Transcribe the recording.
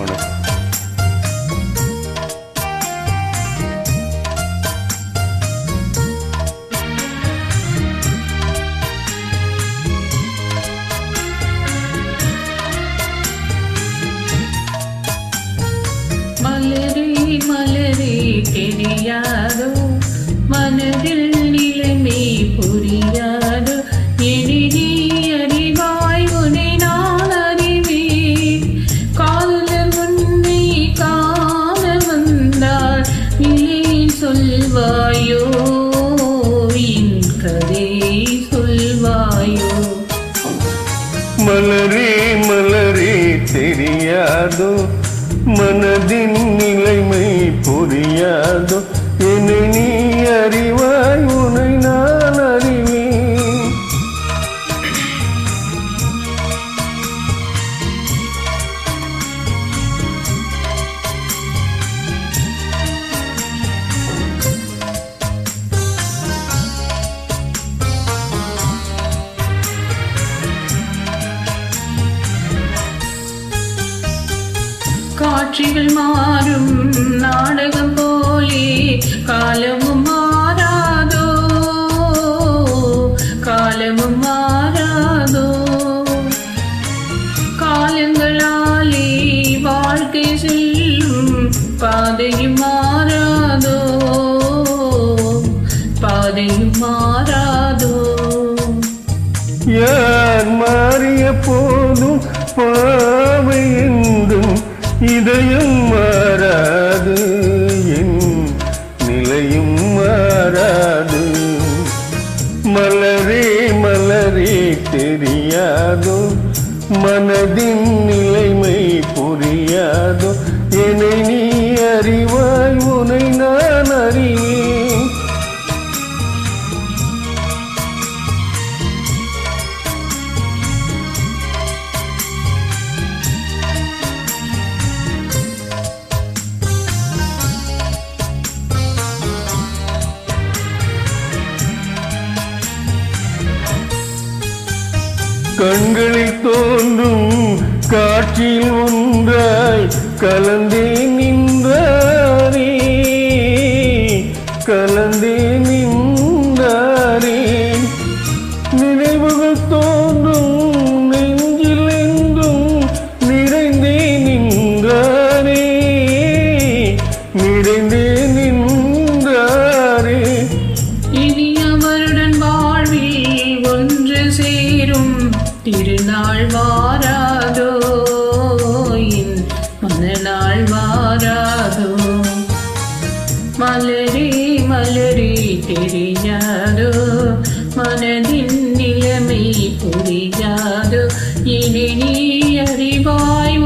வணக்கம். மலரே மலரே தெரியாதோ மனதில் நிலைமை புரியாதோ இனி நீ அறிவாய் உன்னை நான் அறிவேன் காதலர் உன்னை காண வந்தால் நிலை சொல்வாயோ என் கதை சொல்வாயோ. மலரே மலரே தெரியாதோ மனதின் நிலைமை புரியாதோ என்னை நீ அறிவாய் உன்னை நான் அறிவேன். காட்சிகள் மாறும் நாடகம் போலே காலமும் மாறாதோ காலமும் மாறாதோ காலங்களாலே வாழ்க்கை செல்லும் பாதையும் மாறாதோ பாதையும் மாறாதோ. யார் மாறிய போதும் பாவை என்றும் இதயம் மாறாது என் நிலையும் மாறாது. மலரே மலரே தெரியாதோ மனதின் நிலைமை புரியாதோ என்னை நீ அறிவாய் உன்னை நான் அறிவேன். கண்களில் தோன்றும் காட்சியில் ஒன்றாய் கலந்தே நின்றாரே கலந்தே நின்றாரே நினைவுகள் தோன்றும் நெஞ்சில் எங்கும் நிறைந்தே நின்றாரே நிறைந்தே நின்றாரே. இனி அவருடன் வாழ்வில் ஒன்று சேரும் திருநாள் வாராதோ என் மனநாள் வாராதோ. மலரே மலரே தெரியாதோ மனதின் நிலைமை புரியாதோ இனி நீ அறிவாய்